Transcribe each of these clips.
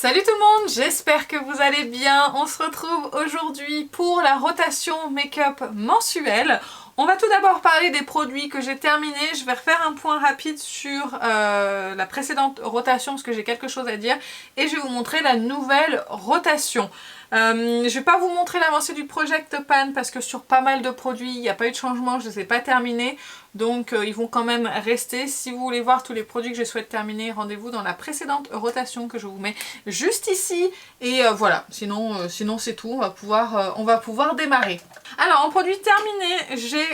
Salut tout le monde, j'espère que vous allez bien. On se retrouve aujourd'hui pour la rotation make-up mensuelle. On va tout d'abord parler des produits que j'ai terminés. Je vais refaire un point rapide sur la précédente rotation parce que j'ai quelque chose à dire. Et je vais vous montrer la nouvelle rotation. Je vais pas vous montrer l'avancée du Project Pan parce que sur pas mal de produits il n'y a pas eu de changement, je ne les ai pas terminés. Donc ils vont quand même rester. Si vous voulez voir tous les produits que je souhaite terminer, rendez-vous dans la précédente rotation que je vous mets juste ici. Et voilà, sinon c'est tout, on va pouvoir démarrer. Alors en produit terminé, j'ai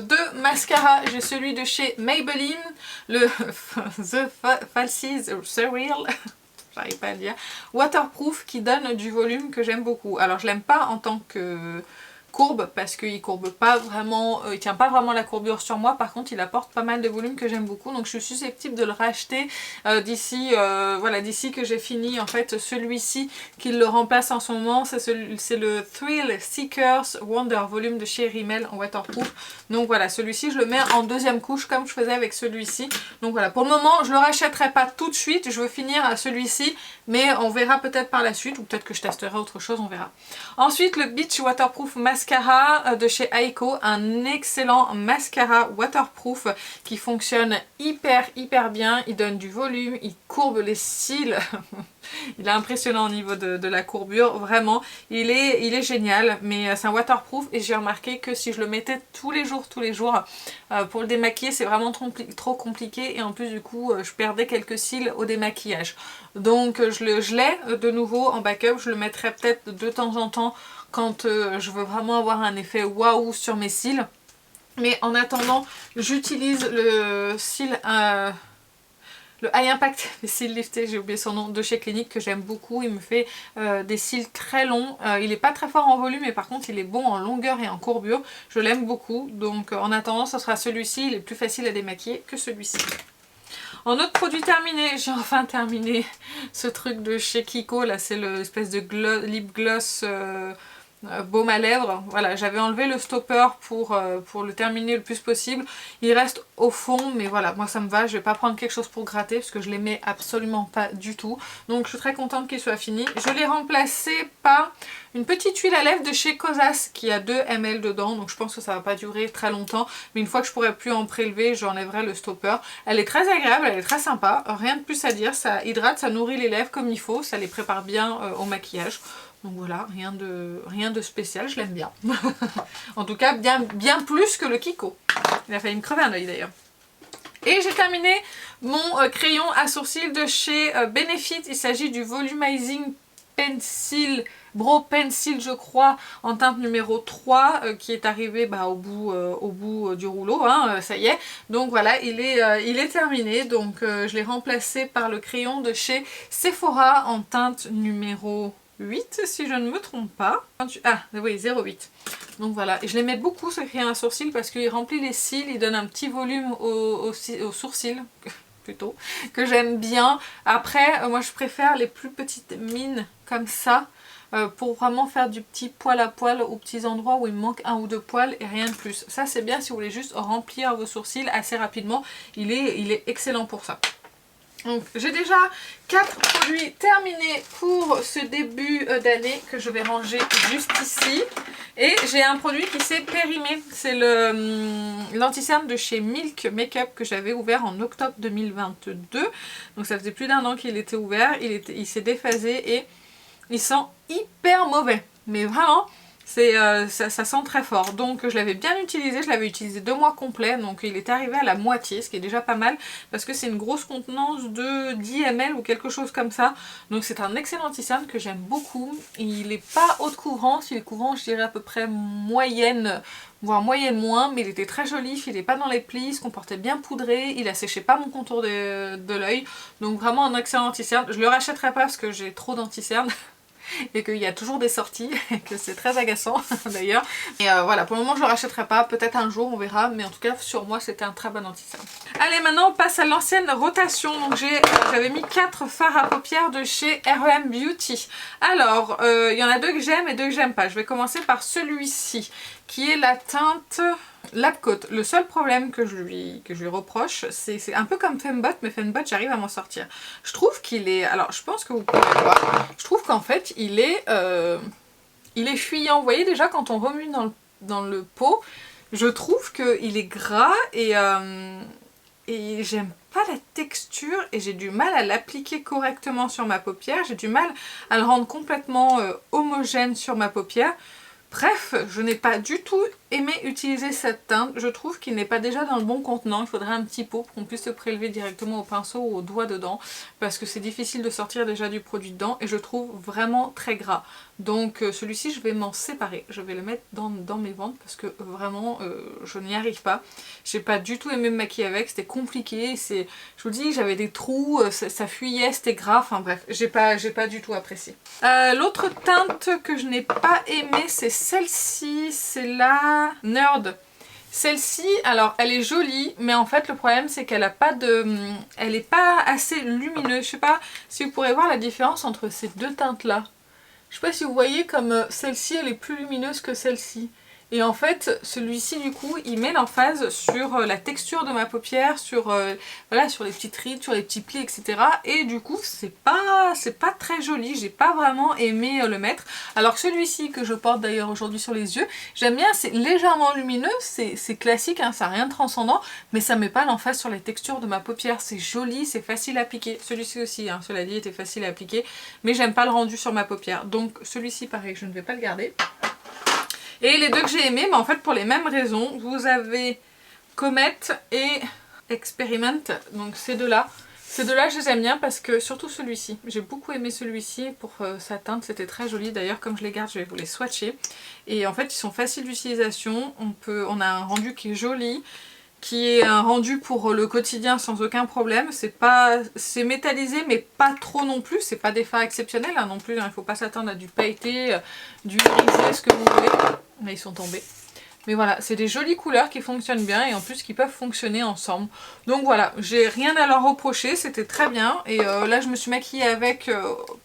deux mascaras. J'ai celui de chez Maybelline, le The Falsies Surreal. J'arrive pas à le dire, waterproof, qui donne du volume que j'aime beaucoup. Alors je l'aime pas en tant que courbe parce qu'il courbe pas vraiment, il tient pas vraiment la courbure sur moi. Par contre il apporte pas mal de volume que j'aime beaucoup, donc je suis susceptible de le racheter d'ici voilà, d'ici que j'ai fini en fait celui-ci qui le remplace en ce moment. C'est le Thrill Seekers Wonder Volume de chez Rimmel en waterproof. Donc voilà, celui-ci je le mets en deuxième couche comme je faisais avec celui-ci. Donc voilà, pour le moment je le rachèterai pas tout de suite, je veux finir à celui-ci, mais on verra peut-être par la suite, ou peut-être que je testerai autre chose, on verra. Ensuite le Beach Waterproof Mascara de chez Aiko, un excellent mascara waterproof qui fonctionne hyper bien, il donne du volume, il courbe les cils, il est impressionnant au niveau de la courbure, vraiment, il est génial, mais c'est un waterproof et j'ai remarqué que si je le mettais tous les jours, pour le démaquiller c'est vraiment trop compliqué et en plus du coup je perdais quelques cils au démaquillage. Donc je l'ai de nouveau en backup, je le mettrai peut-être de temps en temps quand je veux vraiment avoir un effet waouh sur mes cils. Mais en attendant, j'utilise le cil, le High Impact cils liftés, j'ai oublié son nom, de chez Clinique, que j'aime beaucoup. Il me fait des cils très longs. Il n'est pas très fort en volume, mais par contre il est bon en longueur et en courbure. Je l'aime beaucoup. Donc en attendant, ce sera celui-ci. Il est plus facile à démaquiller que celui-ci. En autre produit terminé, j'ai enfin terminé ce truc de chez Kiko. Là, c'est l'espèce de lip gloss baume à lèvres. Voilà, j'avais enlevé le stopper pour le terminer le plus possible. Il reste au fond, mais voilà, moi ça me va. Je vais pas prendre quelque chose pour gratter parce que je l'aimais absolument pas du tout. Donc je suis très contente qu'il soit fini. Je l'ai remplacé par une petite huile à lèvres de chez Cosas qui a 2 ml dedans. Donc je pense que ça va pas durer très longtemps. Mais une fois que je pourrai plus en prélever, j'enlèverai le stopper. Elle est très agréable, elle est très sympa. Rien de plus à dire. Ça hydrate, ça nourrit les lèvres comme il faut. Ça les prépare bien au maquillage. Donc voilà, rien de spécial, je l'aime bien. En tout cas, bien plus que le Kiko. Il a failli me crever un œil d'ailleurs. Et j'ai terminé mon crayon à sourcils de chez Benefit. Il s'agit du Volumizing Pencil, Brow Pencil je crois, en teinte numéro 3 qui est arrivé au bout du rouleau, hein, ça y est. Donc voilà, il est terminé. Donc je l'ai remplacé par le crayon de chez Sephora en teinte numéro 8 si je ne me trompe pas. Ah oui, 08. Donc voilà, et je l'aimais beaucoup ce crayon à sourcils parce qu'il remplit les cils, il donne un petit volume aux sourcils plutôt, que j'aime bien. Après, moi je préfère les plus petites mines comme ça pour vraiment faire du petit poil à poil aux petits endroits où il me manque un ou deux poils et rien de plus. Ça c'est bien si vous voulez juste remplir vos sourcils assez rapidement, il est excellent pour ça. Donc j'ai déjà 4 produits terminés pour ce début d'année que je vais ranger juste ici. Et j'ai un produit qui s'est périmé, c'est l'anti-cerne de chez Milk Makeup que j'avais ouvert en octobre 2022. Donc ça faisait plus d'1 an qu'il était ouvert, il s'est déphasé et il sent hyper mauvais. Mais vraiment, ça sent très fort. Donc je l'avais bien utilisé, je l'avais utilisé 2 mois complets, donc il est arrivé à la moitié, ce qui est déjà pas mal parce que c'est une grosse contenance de 10 ml ou quelque chose comme ça. Donc c'est un excellent anti-cerne que j'aime beaucoup. Il n'est pas haute couvrance, il est couvrant je dirais à peu près moyenne, voire moyenne moins, mais il était très joli, il n'est pas dans les plis, il se comportait bien poudré, il asséchait pas mon contour de l'œil. Donc vraiment un excellent anti-cerne. Je le rachèterai pas parce que j'ai trop d'anti-cerne. Et qu'il y a toujours des sorties, et que c'est très agaçant d'ailleurs. Et voilà, pour le moment je ne le rachèterai pas, peut-être un jour on verra, mais en tout cas sur moi c'était un très bon anti-cerne. Allez, maintenant on passe à l'ancienne rotation. Donc j'avais mis 4 fards à paupières de chez R.E.M. Beauty. Alors, il y en a 2 que j'aime et 2 que j'aime pas. Je vais commencer par celui-ci, qui est la teinte Lab Coat, le seul problème que je lui reproche, c'est un peu comme Fembot, mais Fembot j'arrive à m'en sortir. Je trouve qu'il est, alors je pense que vous pouvez le voir, je trouve qu'en fait il est fuyant. Vous voyez déjà quand on remue dans le pot, je trouve qu'il est gras et j'aime pas la texture et j'ai du mal à l'appliquer correctement sur ma paupière, j'ai du mal à le rendre complètement homogène sur ma paupière. Bref, je n'ai pas du tout aimé utiliser cette teinte. Je trouve qu'il n'est pas déjà dans le bon contenant. Il faudrait un petit pot pour qu'on puisse le prélever directement au pinceau ou au doigt dedans. Parce que c'est difficile de sortir déjà du produit dedans. Et je trouve vraiment très gras. Donc celui-ci, je vais m'en séparer. Je vais le mettre dans mes ventres parce que vraiment, je n'y arrive pas. J'ai pas du tout aimé me maquiller avec. C'était compliqué. Je vous dis, j'avais des trous, ça fuyait, c'était gras. Enfin bref, j'ai pas du tout apprécié. L'autre teinte que je n'ai pas aimée, c'est celle-ci. C'est la Nerd. Celle-ci, alors elle est jolie, mais en fait le problème c'est qu'elle a pas de... Elle est pas assez lumineuse. Je sais pas si vous pourrez voir la différence entre ces deux teintes là. Je sais pas si vous voyez comme celle-ci elle est plus lumineuse que celle-ci. Et en fait celui-ci du coup il met l'emphase sur la texture de ma paupière, sur, voilà, sur les petites rides, sur les petits plis, etc. Et du coup c'est pas très joli, j'ai pas vraiment aimé le mettre. Alors celui-ci que je porte d'ailleurs aujourd'hui sur les yeux, j'aime bien, c'est légèrement lumineux, c'est classique, hein, ça n'a rien de transcendant, mais ça met pas l'emphase sur les textures de ma paupière, c'est joli, c'est facile à appliquer. Celui-ci aussi, hein, cela dit, était facile à appliquer, mais j'aime pas le rendu sur ma paupière. Donc celui-ci pareil, je ne vais pas le garder. Et les deux que j'ai aimés, mais en fait pour les mêmes raisons, vous avez Comet et Experiment, donc ces deux-là. Ces deux-là je les aime bien parce que, surtout celui-ci, j'ai beaucoup aimé celui-ci pour sa teinte, c'était très joli. D'ailleurs comme je les garde, je vais vous les swatcher. Et en fait ils sont faciles d'utilisation, on a un rendu qui est joli, qui est un rendu pour le quotidien sans aucun problème. C'est métallisé mais pas trop non plus, c'est pas des fards exceptionnels hein, non plus, hein. Il ne faut pas s'attendre à du pailleté, du irisé, ce que vous voulez. Mais ils sont tombés. Mais voilà, c'est des jolies couleurs qui fonctionnent bien et en plus qui peuvent fonctionner ensemble. Donc voilà, j'ai rien à leur reprocher, c'était très bien. Et là je me suis maquillée avec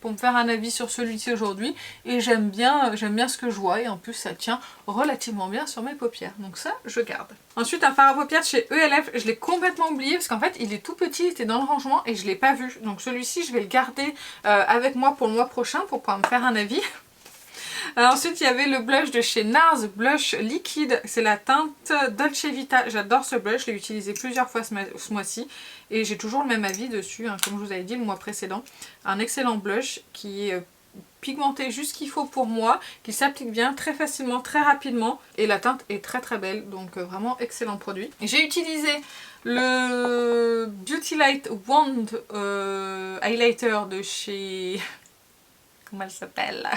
pour me faire un avis sur celui-ci aujourd'hui. Et j'aime bien ce que je vois et en plus ça tient relativement bien sur mes paupières. Donc ça, je garde. Ensuite un fard à paupières de chez ELF, je l'ai complètement oublié parce qu'en fait il est tout petit, il était dans le rangement et je ne l'ai pas vu. Donc celui-ci je vais le garder avec moi pour le mois prochain pour pouvoir me faire un avis. Ensuite il y avait le blush de chez NARS, blush liquide, c'est la teinte Dolce Vita, j'adore ce blush, je l'ai utilisé plusieurs fois ce mois-ci et j'ai toujours le même avis dessus, hein, comme je vous avais dit le mois précédent. Un excellent blush qui est pigmenté juste ce qu'il faut pour moi, qui s'applique bien très facilement, très rapidement et la teinte est très très belle, donc vraiment excellent produit. J'ai utilisé le Beauty Light Wand Highlighter de chez... comment elle s'appelle ?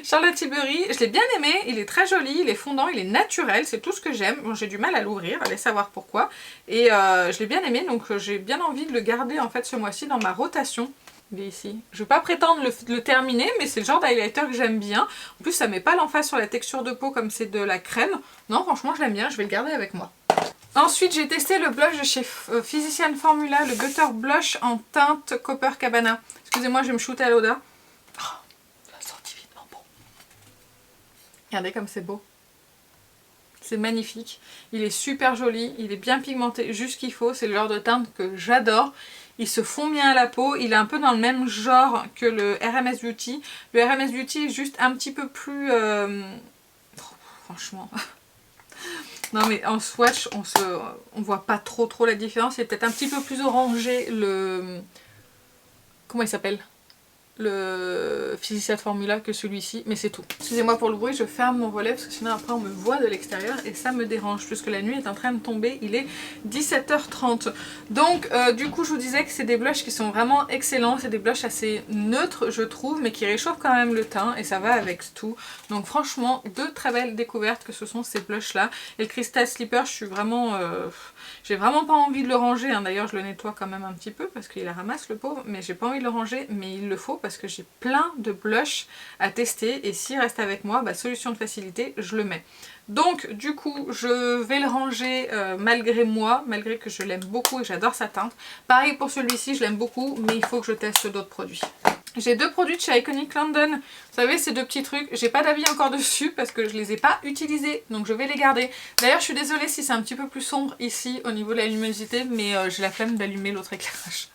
Charlotte Tilbury, je l'ai bien aimé, il est très joli, il est fondant, il est naturel, c'est tout ce que j'aime. Bon, j'ai du mal à l'ouvrir, allez savoir pourquoi. Et je l'ai bien aimé, donc j'ai bien envie de le garder en fait ce mois-ci dans ma rotation. Il est ici. Je ne vais pas prétendre le terminer, mais c'est le genre d'highlighter que j'aime bien. En plus ça met pas l'emphase sur la texture de peau comme c'est de la crème. Non franchement je l'aime bien, je vais le garder avec moi. Ensuite j'ai testé le blush de chez Physician Formula, le Butter Blush en teinte Copacabana. Excusez-moi, je vais me shooter à l'odeur. Regardez comme c'est beau. C'est magnifique. Il est super joli, il est bien pigmenté, juste ce qu'il faut. C'est le genre de teinte que j'adore. Il se fond bien à la peau. Il est un peu dans le même genre que le RMS Beauty. Le RMS Beauty est juste un petit peu plus... franchement... non mais en swatch, on voit pas trop la différence. Il est peut-être un petit peu plus orangé le... comment il s'appelle ? Le Physician Formula que celui-ci, mais c'est tout. Excusez-moi pour le bruit, je ferme mon volet parce que sinon après on me voit de l'extérieur et ça me dérange puisque la nuit est en train de tomber, il est 17h30. Donc du coup je vous disais que c'est des blushs qui sont vraiment excellents, c'est des blushs assez neutres je trouve, mais qui réchauffent quand même le teint et ça va avec tout. Donc franchement deux très belles découvertes que ce sont ces blushs là. Et le Crystal Slipper, je suis vraiment... j'ai vraiment pas envie de le ranger, hein. D'ailleurs je le nettoie quand même un petit peu parce qu'il la ramasse le pauvre, mais j'ai pas envie de le ranger, mais il le faut parce que j'ai plein de blushs à tester et s'il reste avec moi, bah, solution de facilité, je le mets. Donc du coup je vais le ranger malgré moi, malgré que je l'aime beaucoup et j'adore sa teinte. Pareil pour celui-ci, je l'aime beaucoup, mais il faut que je teste d'autres produits. J'ai deux produits de chez Iconic London. Vous savez, ces deux petits trucs, j'ai pas d'avis encore dessus parce que je les ai pas utilisés, donc je vais les garder. D'ailleurs, je suis désolée si c'est un petit peu plus sombre ici au niveau de la luminosité, mais j'ai la flemme d'allumer l'autre éclairage.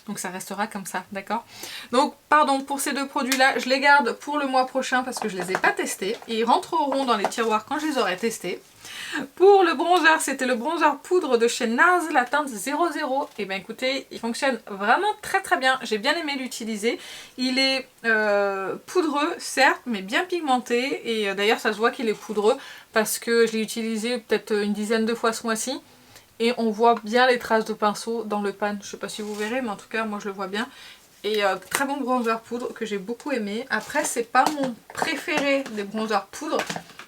Donc ça restera comme ça, d'accord? Donc pardon pour ces deux produits là, je les garde pour le mois prochain parce que je les ai pas testés. Ils rentreront dans les tiroirs quand je les aurai testés. Pour le bronzer, c'était le bronzer poudre de chez NARS, la teinte 00. Et bien écoutez, il fonctionne vraiment très très bien. J'ai bien aimé l'utiliser. Il est poudreux, certes, mais bien pigmenté. Et d'ailleurs, ça se voit qu'il est poudreux parce que je l'ai utilisé peut-être une dizaine de fois ce mois-ci. Et on voit bien les traces de pinceau dans le pan. Je sais pas si vous verrez, mais en tout cas, moi je le vois bien. Et très bon bronzer poudre que j'ai beaucoup aimé. Après, c'est pas mon préféré des bronzers poudre.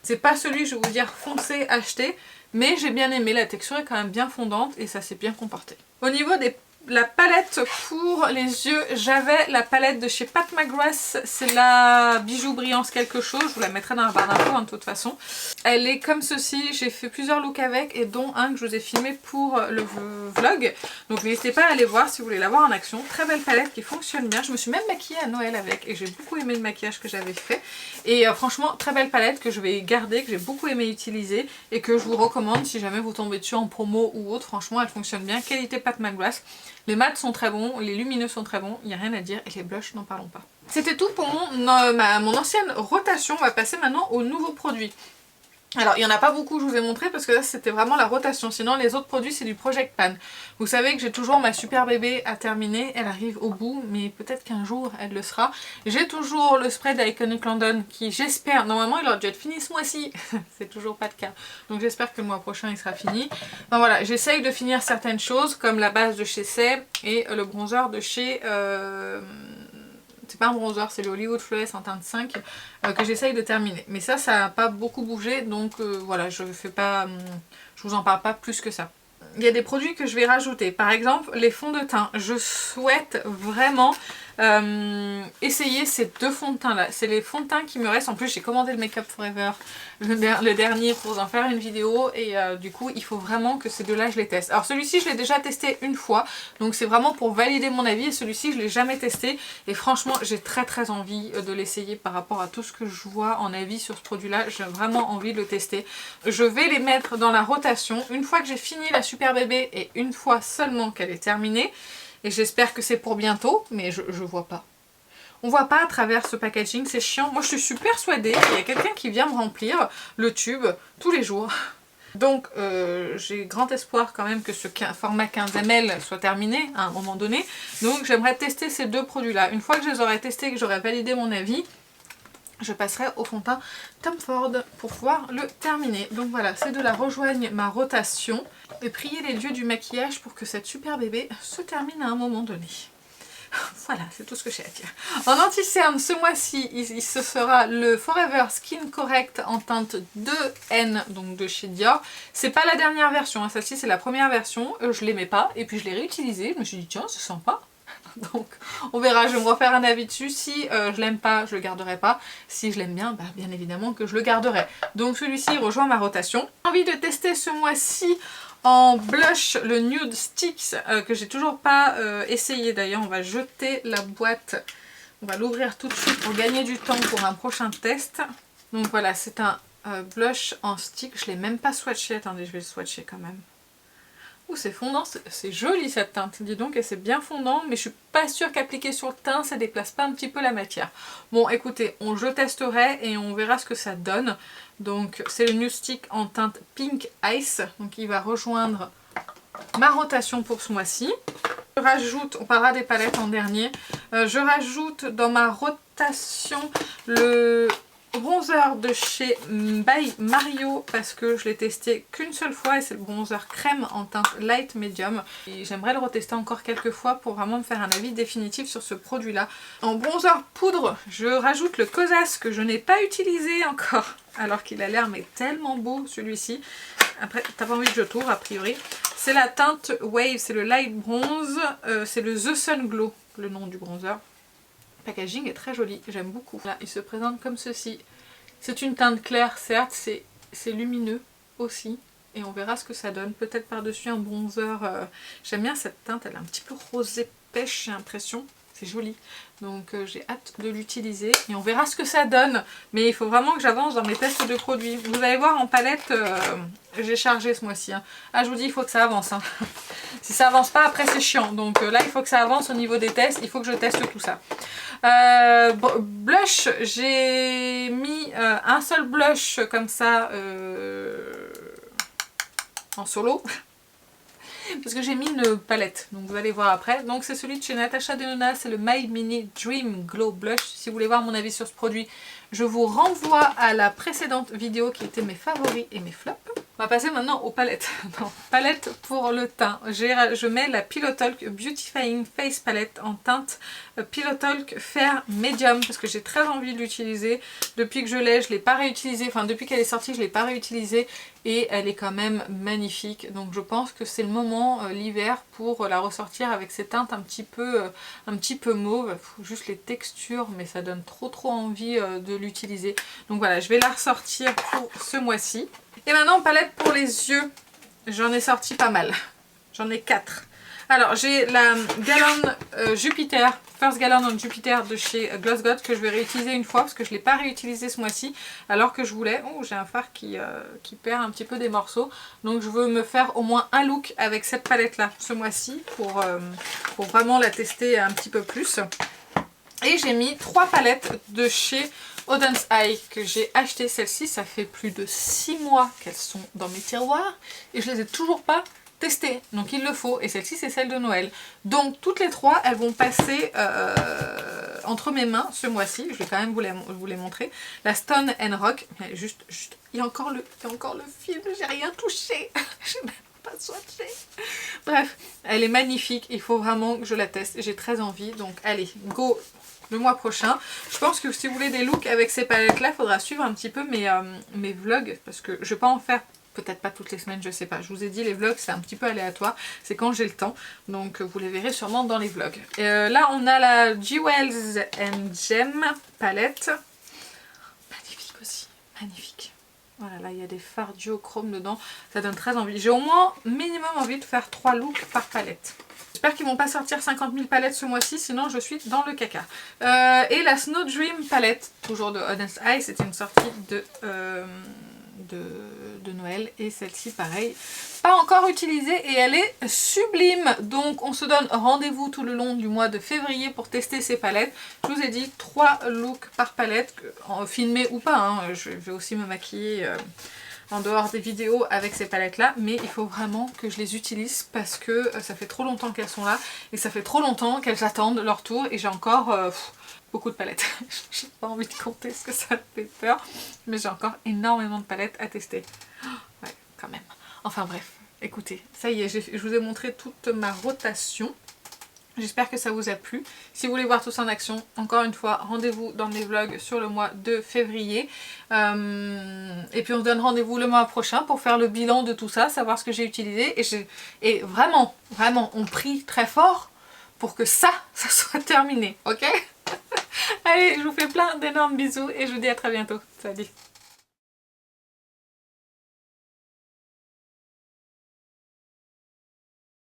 C'est pas celui, je vais vous dire, foncé, acheté. Mais j'ai bien aimé, la texture est quand même bien fondante et ça s'est bien comporté. Au niveau de la palette pour les yeux, j'avais la palette de chez Pat McGrath. C'est la Bijou Brillance quelque chose. Je vous la mettrai dans la barre d'infos de toute façon. Elle est comme ceci. J'ai fait plusieurs looks avec et dont un que je vous ai filmé pour le vlog. Donc n'hésitez pas à aller voir si vous voulez la voir en action. Très belle palette qui fonctionne bien. Je me suis même maquillée à Noël avec et j'ai beaucoup aimé le maquillage que j'avais fait. Et franchement, très belle palette que je vais garder, que j'ai beaucoup aimé utiliser et que je vous recommande si jamais vous tombez dessus en promo ou autre. Franchement, elle fonctionne bien. Qualité Pat McGrath. Les mats sont très bons, les lumineux sont très bons, il n'y a rien à dire, et les blushs, n'en parlons pas. C'était tout pour mon ancienne rotation. On va passer maintenant aux nouveaux produits. Alors, il n'y en a pas beaucoup, je vous ai montré, parce que là, c'était vraiment la rotation. Sinon, les autres produits, c'est du Project Pan. Vous savez que j'ai toujours ma super bébé à terminer. Elle arrive au bout, mais peut-être qu'un jour, elle le sera. J'ai toujours le spray d'Iconic London, qui, j'espère, normalement, il aurait dû être fini ce mois-ci. C'est toujours pas le cas. Donc, j'espère que le mois prochain, il sera fini. Enfin, voilà, j'essaye de finir certaines choses, comme la base de chez Say et le bronzer de chez... c'est pas un bronzer, c'est le Hollywood Flawless en teinte 5 que j'essaye de terminer. Mais ça n'a pas beaucoup bougé, donc voilà, je vous en parle pas plus que ça. Il y a des produits que je vais rajouter. Par exemple, les fonds de teint. Je souhaite vraiment essayer ces deux fonds de teint là. C'est les fonds de teint qui me restent. En plus, j'ai commandé le Make Up Forever, le dernier, pour en faire une vidéo. Et du coup, il faut vraiment que ces deux-là, je les teste. Alors celui-ci, je l'ai déjà testé une fois. Donc c'est vraiment pour valider mon avis. Et celui-ci, je ne l'ai jamais testé. Et franchement, j'ai très très envie de l'essayer par rapport à tout ce que je vois en avis sur ce produit-là. J'ai vraiment envie de le tester. Je vais les mettre dans la rotation. Une fois que j'ai fini la super bébé et une fois seulement qu'elle est terminée. Et j'espère que c'est pour bientôt, mais je vois pas. On voit pas à travers ce packaging, c'est chiant. Moi je suis persuadée qu'il y a quelqu'un qui vient me remplir le tube tous les jours. Donc j'ai grand espoir quand même que ce format 15 ml soit terminé à un moment donné. Donc j'aimerais tester ces deux produits là. Une fois que je les aurai testés et que j'aurai validé mon avis, je passerai au fond de teint Tom Ford pour pouvoir le terminer. Donc voilà, c'est de la rejoigne ma rotation et prier les dieux du maquillage pour que cette super bébé se termine à un moment donné. Voilà, c'est tout ce que j'ai à dire. En anti-cerne, ce mois-ci, ce sera le Forever Skin Correct en teinte 2N, donc de chez Dior. C'est pas la dernière version, hein. Celle-ci c'est la première version, je l'aimais pas, et puis je l'ai réutilisée, je me suis dit tiens, c'est sympa. Donc on verra, je vais me refaire un avis dessus. Si je l'aime pas, je le garderai pas. Si je l'aime bien, bah, bien évidemment que je le garderai. Donc celui-ci rejoint ma rotation. J'ai envie de tester ce mois-ci en blush le Nude Sticks que j'ai toujours pas essayé. D'ailleurs on va jeter la boîte, on va l'ouvrir tout de suite pour gagner du temps pour un prochain test. Donc voilà, c'est un blush en stick. Je l'ai même pas swatché. Attendez, je vais le swatcher quand même. Ouh, c'est fondant, c'est joli cette teinte, dis donc, et c'est bien fondant, mais je suis pas sûre qu'appliquer sur le teint, ça déplace pas un petit peu la matière. Bon, écoutez, je testerai et on verra ce que ça donne. Donc, c'est le Nude Stick en teinte Pink Ice, donc il va rejoindre ma rotation pour ce mois-ci. Je rajoute, on parlera des palettes en dernier, je rajoute dans ma rotation le bronzer de chez By Mario parce que je l'ai testé qu'une seule fois et c'est le bronzer crème en teinte light medium et j'aimerais le retester encore quelques fois pour vraiment me faire un avis définitif sur ce produit là. En bronzer poudre, je rajoute le Kosas que je n'ai pas utilisé encore alors qu'il a l'air mais tellement beau celui-ci. Après t'as pas envie que je tourne a priori. C'est la teinte Wave, c'est le light bronze, c'est le The Sun Glow, le nom du bronzer. Le packaging est très joli, j'aime beaucoup. Là, il se présente comme ceci. C'est une teinte claire, certes, c'est lumineux aussi. Et on verra ce que ça donne. Peut-être par-dessus un bronzer. J'aime bien cette teinte, elle est un petit peu rosée pêche, j'ai l'impression. c'est joli. Donc j'ai hâte de l'utiliser et on verra ce que ça donne. Mais il faut vraiment que j'avance dans mes tests de produits. Vous allez voir en palette, j'ai chargé ce mois-ci. Hein. Ah je vous dis, il faut que ça avance. Hein. Si ça avance pas, après c'est chiant. Donc là il faut que ça avance au niveau des tests. Il faut que je teste tout ça. Blush, j'ai mis un seul blush comme ça en solo. Parce que j'ai mis une palette, donc vous allez voir après. Donc c'est celui de chez Natasha Denona, c'est le My Mini Dream Glow Blush. Si vous voulez voir mon avis sur ce produit, je vous renvoie à la précédente vidéo qui était mes favoris et mes flops. On va passer maintenant aux palettes. Non, palette pour le teint. Je mets la Pillow Talk Beautifying Face Palette en teinte Pillow Talk Fair Medium parce que j'ai très envie de l'utiliser. Depuis que je l'ai, je ne l'ai pas réutilisée. Enfin, depuis qu'elle est sortie, je ne l'ai pas réutilisée et elle est quand même magnifique. Donc je pense que c'est le moment l'hiver pour la ressortir avec ces teintes un petit peu mauve. Faut juste les textures, mais ça donne trop envie de l'utiliser. Donc voilà, je vais la ressortir pour ce mois-ci. Et maintenant, palette pour les yeux. J'en ai sorti pas mal. J'en ai 4. Alors, j'ai la Gallon Jupiter, First Gallon on Jupiter de chez Glossgot que je vais réutiliser une fois parce que je ne l'ai pas réutilisé ce mois-ci alors que je voulais. Oh, j'ai un fard qui perd un petit peu des morceaux. Donc, je veux me faire au moins un look avec cette palette-là ce mois-ci pour vraiment la tester un petit peu plus. Et j'ai mis 3 palettes de chez Auden's Eye que j'ai acheté. Celle-ci, ça fait plus de 6 mois qu'elles sont dans mes tiroirs et je les ai toujours pas testées. Donc il le faut. Et celle-ci, c'est celle de Noël. Donc toutes les 3, elles vont passer entre mes mains ce mois-ci. Je vais quand même vous les montrer. La Stone and Rock. Juste, il y a encore le film. J'ai rien touché. J'ai même pas swatché. Bref, elle est magnifique. Il faut vraiment que je la teste. J'ai très envie. Donc allez, go le mois prochain. Je pense que si vous voulez des looks avec ces palettes là, il faudra suivre un petit peu mes vlogs parce que je vais pas en faire, peut-être pas toutes les semaines, je sais pas. Je vous ai dit, les vlogs c'est un petit peu aléatoire, c'est quand j'ai le temps, donc vous les verrez sûrement dans les vlogs. Là on a la Jewels and Gem palette, magnifique aussi, magnifique. Voilà, là il y a des fards duochrome dedans, ça donne très envie. J'ai au moins minimum envie de faire 3 looks par palette. J'espère qu'ils vont pas sortir 50 000 palettes ce mois-ci, sinon je suis dans le caca. Et la Snow Dream palette, toujours de Auden's Eye, c'était une sortie de Noël. Et celle-ci, pareil, pas encore utilisée et elle est sublime. Donc on se donne rendez-vous tout le long du mois de février pour tester ces palettes. Je vous ai dit 3 looks par palette, filmés ou pas, hein. Je vais aussi me maquiller en dehors des vidéos avec ces palettes là, mais il faut vraiment que je les utilise parce que ça fait trop longtemps qu'elles sont là et ça fait trop longtemps qu'elles attendent leur tour et j'ai encore beaucoup de palettes. J'ai pas envie de compter parce que ça me fait peur, mais j'ai encore énormément de palettes à tester. Ouais, quand même. Enfin bref, écoutez, ça y est, je vous ai montré toute ma rotation. J'espère que ça vous a plu. Si vous voulez voir tout ça en action, encore une fois, rendez-vous dans mes vlogs sur le mois de février. Et puis on se donne rendez-vous le mois prochain pour faire le bilan de tout ça, savoir ce que j'ai utilisé. Et vraiment, on prie très fort pour que ça soit terminé, ok? Allez, je vous fais plein d'énormes bisous et je vous dis à très bientôt. Salut!